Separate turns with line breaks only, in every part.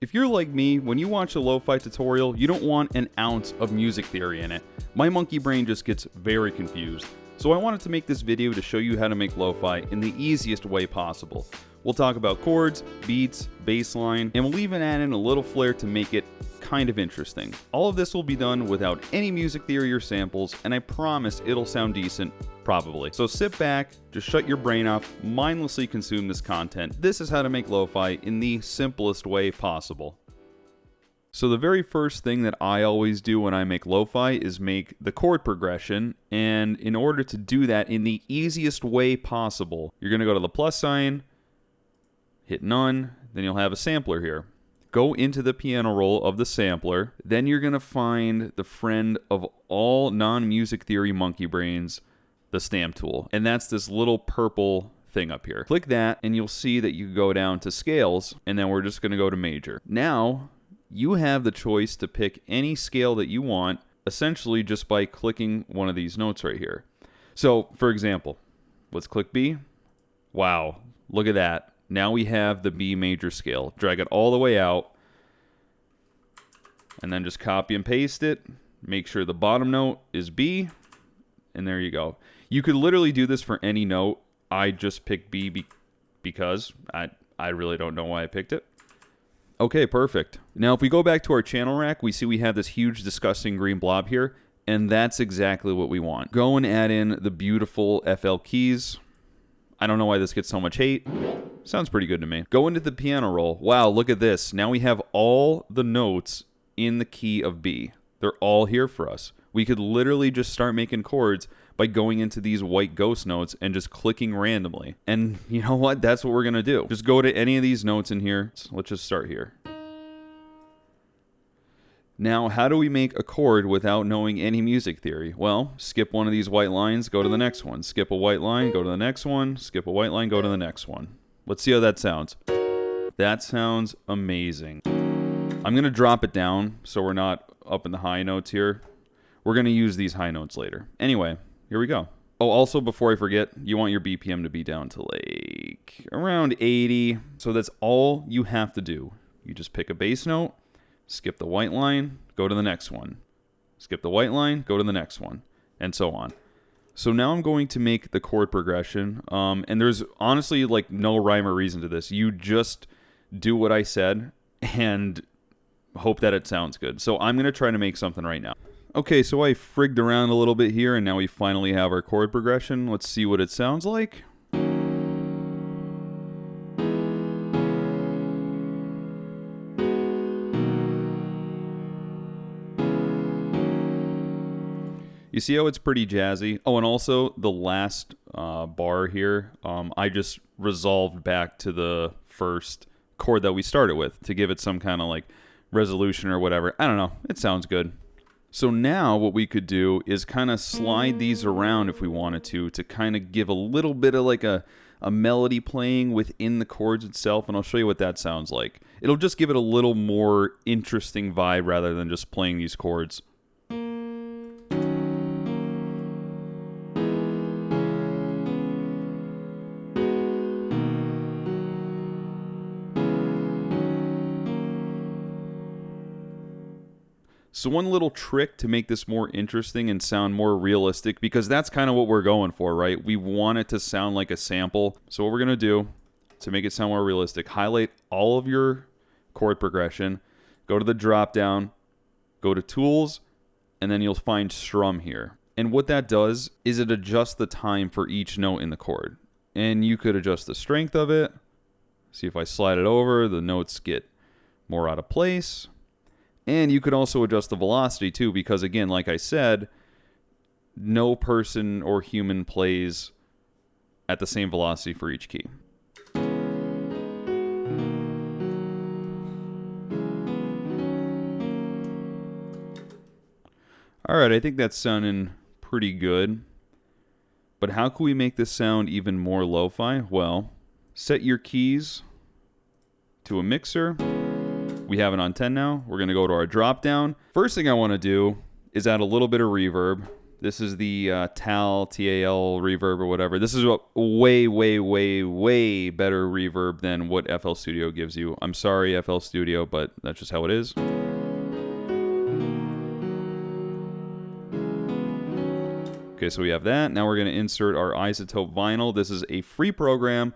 If you're like me, when you watch a lo-fi tutorial, you don't want an ounce of music theory in it. My monkey brain just gets very confused. So I wanted to make this video to show you how to make lo-fi in the easiest way possible. We'll talk about chords, beats, bass line, and we'll even add in a little flair to make it kind of interesting. All of this will be done without any music theory or samples, and I promise it'll sound decent, probably. So sit back, just shut your brain off, mindlessly consume this content. This is how to make lo-fi in the simplest way possible. So the very first thing that I always do when I make lo-fi is make the chord progression, and in order to do that in the easiest way possible, you're going to go to the plus sign, hit none, then you'll have a sampler here. Go into the piano roll of the sampler, then you're going to find the friend of all non-music theory monkey brains, the stamp tool. And that's this little purple thing up here. Click that and you'll see that you go down to scales, and then we're just going to go to major. Now, you have the choice to pick any scale that you want, essentially just by clicking one of these notes right here. So, for example, let's click B. Wow, look at that. Now we have the B major scale. Drag it all the way out, and then just copy and paste it. Make sure the bottom note is B, and there you go. You could literally do this for any note. I just picked B because I really don't know why I picked it. Okay, perfect. Now if we go back to our channel rack, we see we have this huge disgusting green blob here, and that's exactly what we want. Go and add in the beautiful FL keys. I don't know why this gets so much hate. Sounds pretty good to me. Go into the piano roll. Wow, look at this. Now we have all the notes in the key of B. They're all here for us. We could literally just start making chords by going into these white ghost notes and just clicking randomly. And you know what? That's what we're going to do. Just go to any of these notes in here. Let's just start here. Now, how do we make a chord without knowing any music theory? Well, skip one of these white lines, go to the next one. Skip a white line, go to the next one. Skip a white line, go to the next one. Let's see how that sounds. That sounds amazing. I'm going to drop it down so we're not up in the high notes here. We're going to use these high notes later. Anyway, here we go. Oh, also, before I forget, you want your BPM to be down to like around 80. So that's all you have to do. You just pick a bass note, skip the white line, go to the next one. Skip the white line, go to the next one, and so on. So now I'm going to make the chord progression, and there's honestly like no rhyme or reason to this. You just do what I said and hope that it sounds good. So I'm going to try to make something right now. Okay, so I frigged around a little bit here, and now we finally have our chord progression. Let's see what it sounds like. You see how it's pretty jazzy? Oh, and also the last bar here, I just resolved back to the first chord that we started with to give it some kind of like resolution or whatever. I don't know. It sounds good. So now what we could do is kind of slide these around if we wanted to kind of give a little bit of like a melody playing within the chords itself, and I'll show you what that sounds like. It'll just give it a little more interesting vibe rather than just playing these chords. So one little trick to make this more interesting and sound more realistic, because that's kind of what we're going for, right? We want it to sound like a sample. So what we're going to do to make it sound more realistic, highlight all of your chord progression, go to the drop down, go to tools, and then you'll find Strum here. And what that does is it adjusts the time for each note in the chord. And you could adjust the strength of it. See, if I slide it over, the notes get more out of place. And you could also adjust the velocity too, because again, like I said, no person or human plays at the same velocity for each key. All right, I think that's sounding pretty good. But how can we make this sound even more lo-fi? Well, set your keys to a mixer. We have it on 10 now. We're going to go to our drop down. First thing I want to do is add a little bit of reverb. This is the TAL, T-A-L reverb or whatever. This is a way, way, way, way better reverb than what FL Studio gives you. I'm sorry, FL Studio, but that's just how it is. Okay, so we have that. Now we're going to insert our iZotope vinyl. This is a free program.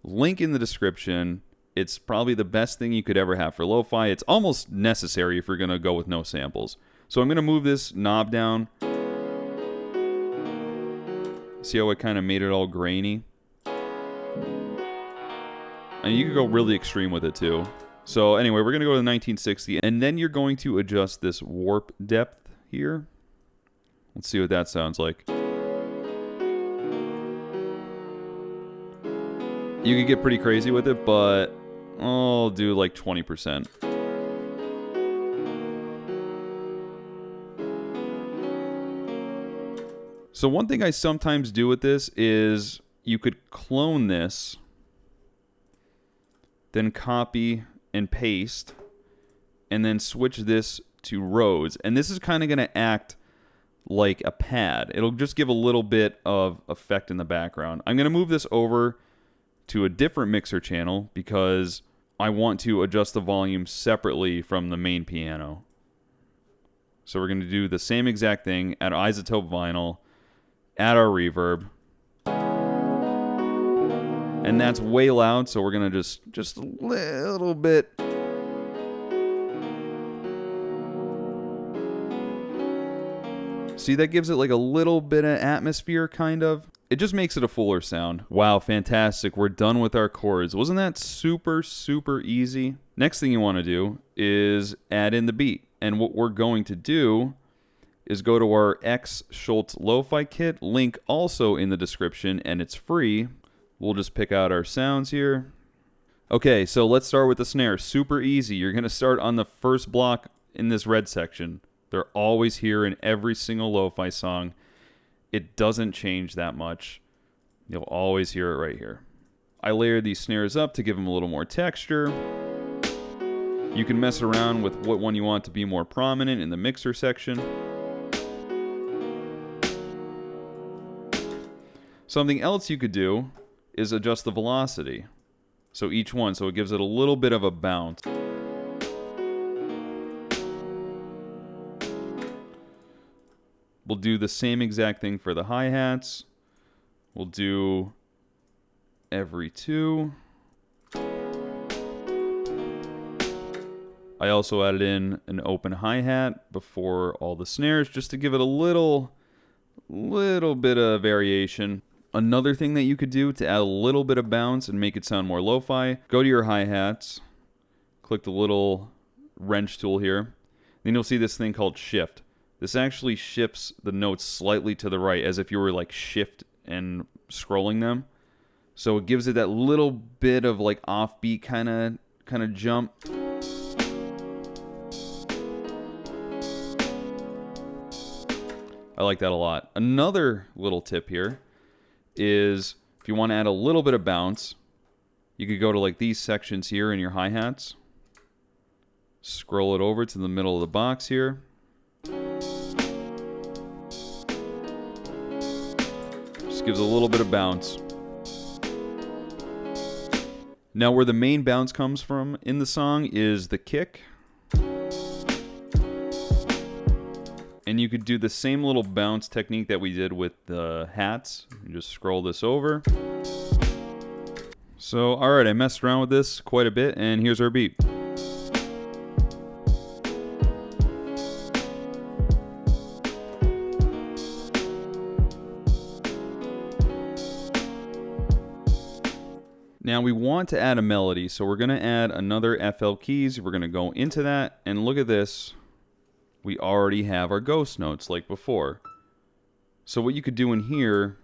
Link in the description. It's probably the best thing you could ever have for lo-fi. It's almost necessary if you're going to go with no samples. So I'm going to move this knob down. See how it kind of made it all grainy? And you could go really extreme with it too. So anyway, we're going to go to the 1960, and then you're going to adjust this warp depth here. Let's see what that sounds like. You could get pretty crazy with it, but I'll do like 20%. So one thing I sometimes do with this is you could clone this, then copy and paste, and then switch this to Rhodes. And this is kind of going to act like a pad. It'll just give a little bit of effect in the background. I'm going to move this over to a different mixer channel because I want to adjust the volume separately from the main piano. So we're going to do the same exact thing, add iZotope vinyl, add our reverb, and that's way loud, so we're gonna just a little bit. See, that gives it like a little bit of atmosphere, kind of. It just makes it a fuller sound. Wow, fantastic. We're done with our chords. Wasn't that super, super easy? Next thing you want to do is add in the beat. And what we're going to do is go to our X Schultz Lo-Fi kit, link also in the description, and it's free. We'll just pick out our sounds here. Okay, so let's start with the snare. Super easy. You're going to start on the first block in this red section. They're always here in every single lo-fi song. It doesn't change that much. You'll always hear it right here. I layered these snares up to give them a little more texture. You can mess around with what one you want to be more prominent in the mixer section. Something else you could do is adjust the velocity. So each one, so it gives it a little bit of a bounce. We'll do the same exact thing for the hi-hats. We'll do every 2. I also added in an open hi-hat before all the snares just to give it a little bit of variation. Another thing that you could do to add a little bit of bounce and make it sound more lo-fi, go to your hi-hats, click the little wrench tool here, then you'll see this thing called shift. This actually shifts the notes slightly to the right as if you were like shift and scrolling them. So it gives it that little bit of like offbeat kind of jump. I like that a lot. Another little tip here is if you want to add a little bit of bounce, you could go to like these sections here in your hi-hats. Scroll it over to the middle of the box here. Just gives a little bit of bounce. Now where the main bounce comes from in the song is the kick. And you could do the same little bounce technique that we did with the hats. You just scroll this over. So, alright, I messed around with this quite a bit, and here's our beat. Now we want to add a melody, so we're going to add another FL keys. We're going to go into that, and look at this. We already have our ghost notes like before. So what you could do in here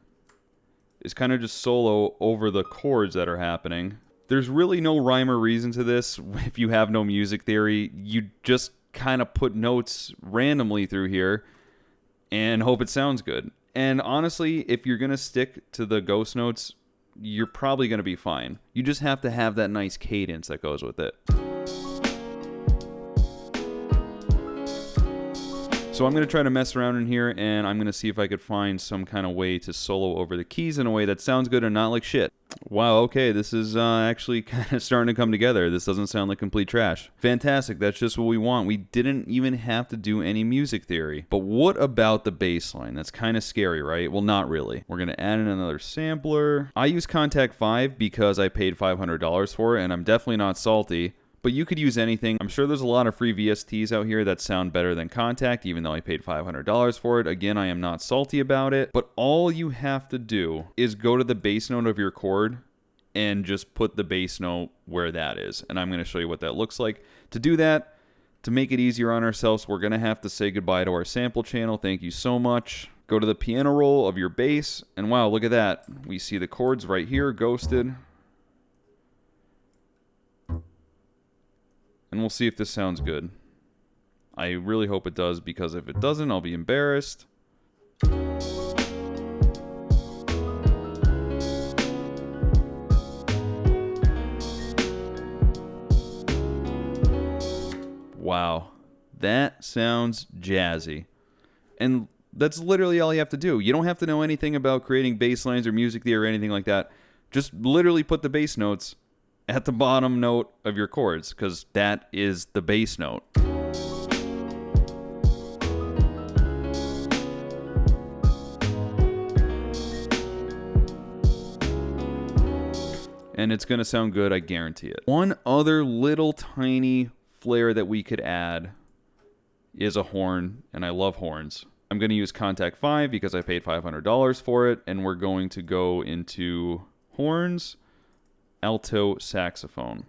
is kind of just solo over the chords that are happening. There's really no rhyme or reason to this. If you have no music theory, you just kind of put notes randomly through here and hope it sounds good. And honestly, if you're going to stick to the ghost notes, you're probably going to be fine. You just have to have that nice cadence that goes with it. So I'm going to try to mess around in here, and I'm going to see if I could find some kind of way to solo over the keys in a way that sounds good and not like shit. Wow, okay, this is actually kind of starting to come together. This doesn't sound like complete trash. Fantastic, that's just what we want. We didn't even have to do any music theory. But what about the bass line? That's kind of scary, right? Well, not really. We're going to add in another sampler. I use Contact 5 because I paid $500 for it, and I'm definitely not salty. But you could use anything. I'm sure there's a lot of free VSTs out here that sound better than Contact, even though I paid $500 for it. Again, I am not salty about it. But all you have to do is go to the bass note of your chord and just put the bass note where that is. And I'm going to show you what that looks like. To do that, to make it easier on ourselves, we're going to have to say goodbye to our sample channel. Thank you so much. Go to the piano roll of your bass. And wow, look at that. We see the chords right here, ghosted. And we'll see if this sounds good. I really hope it does, because if it doesn't, I'll be embarrassed. Wow, that sounds jazzy. And that's literally all you have to do. You don't have to know anything about creating bass lines or music theory or anything like that. Just literally put the bass notes at the bottom note of your chords, because that is the bass note. And it's going to sound good, I guarantee it. One other little tiny flair that we could add is a horn, and I love horns. I'm going to use Contact 5 because I paid $500 for it, and we're going to go into horns, alto saxophone.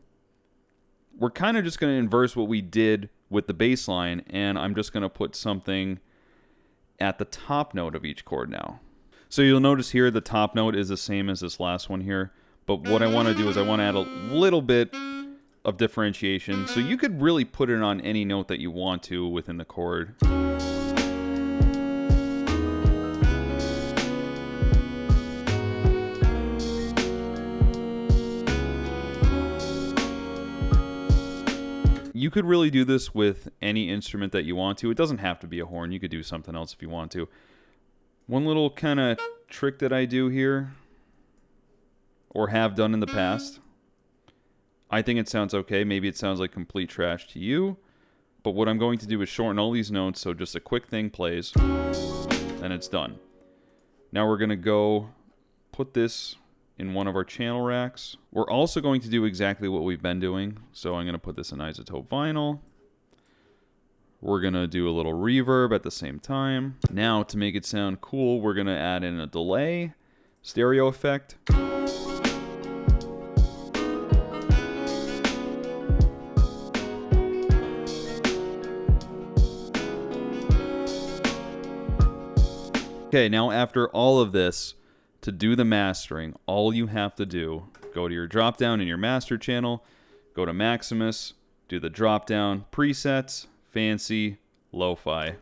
We're kind of just going to inverse what we did with the bass line, and I'm just going to put something at the top note of each chord now. So you'll notice here the top note is the same as this last one here, but what I want to do is I want to add a little bit of differentiation. So you could really put it on any note that you want to within the chord. You could really do this with any instrument that you want to. It doesn't have to be a horn. You could do something else if you want to. One little kind of trick that I do here, or have done in the past, I think it sounds okay. Maybe it sounds like complete trash to you, but what I'm going to do is shorten all these notes, so just a quick thing plays, and it's done. Now we're going to go put this in one of our channel racks. We're also going to do exactly what we've been doing. So I'm going to put this in isotope vinyl. We're going to do a little reverb at the same time. Now, to make it sound cool, we're going to add in a delay, stereo effect. Okay, now after all of this, to do the mastering, all you have to do, go to your drop down in your master channel, go to Maximus, do the drop down, presets, fancy, lo-fi.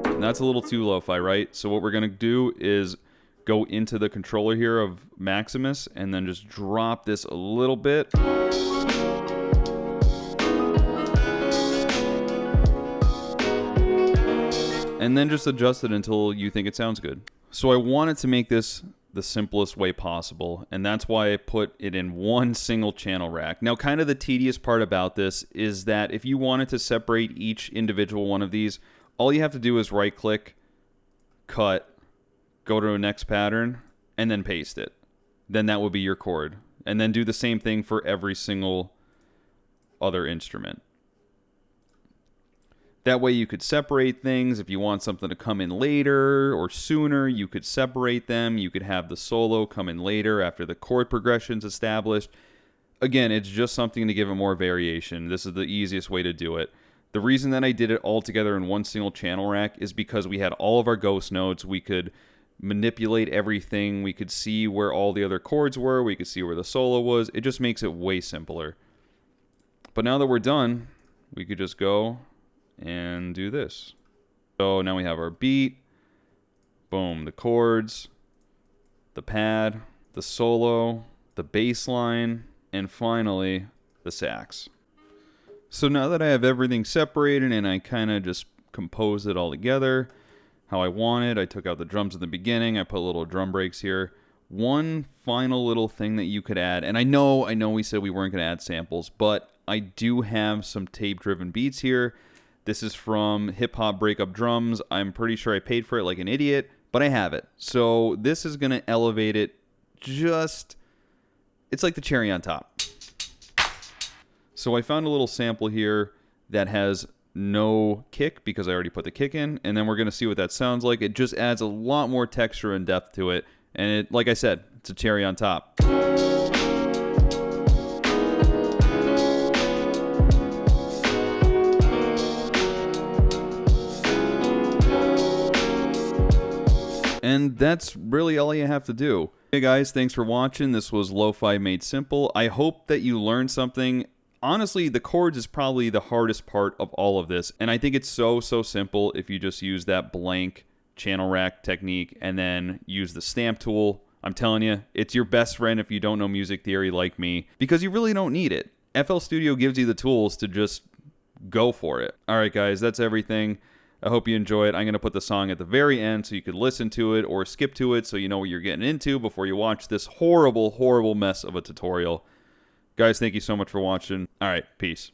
And that's a little too lo-fi, right? So what we're going to do is go into the controller here of Maximus and then just drop this a little bit. And then just adjust it until you think it sounds good. So I wanted to make this the simplest way possible, and that's why I put it in one single channel rack. Now, kind of the tedious part about this is that if you wanted to separate each individual one of these, all you have to do is right-click, cut, go to a next pattern, and then paste it. Then that would be your chord. And then do the same thing for every single other instrument. That way you could separate things. If you want something to come in later or sooner, you could separate them. You could have the solo come in later after the chord progression's established. Again, it's just something to give it more variation. This is the easiest way to do it. The reason that I did it all together in one single channel rack is because we had all of our ghost notes. We could manipulate everything. We could see where all the other chords were. We could see where the solo was. It just makes it way simpler. But now that we're done, we could just go and do this. So now we have our beat, boom, the chords, the pad, the solo, the bass line, and finally the sax. So now that I have everything separated and I kind of just compose it all together how I want it, I took out the drums at the beginning, I put little drum breaks here. One final little thing that you could add, and I know we said we weren't going to add samples, but I do have some tape-driven beats here. This is from Hip Hop Breakup Drums. I'm pretty sure I paid for it like an idiot, but I have it. So this is going to elevate it just... It's like the cherry on top. So I found a little sample here that has no kick because I already put the kick in, and then we're going to see what that sounds like. It just adds a lot more texture and depth to it, and it, like I said, it's a cherry on top. And that's really all you have to do. Hey guys, thanks for watching. This was Lo-Fi Made Simple. I hope that you learned something. Honestly, the chords is probably the hardest part of all of this, and I think it's so simple if you just use that blank channel rack technique and then use the stamp tool. I'm telling you, it's your best friend if you don't know music theory like me, because you really don't need it. FL Studio gives you the tools to just go for it. Alright guys, that's everything. I hope you enjoy it. I'm going to put the song at the very end so you could listen to it or skip to it so you know what you're getting into before you watch this horrible mess of a tutorial. Guys, thank you so much for watching. All right, peace.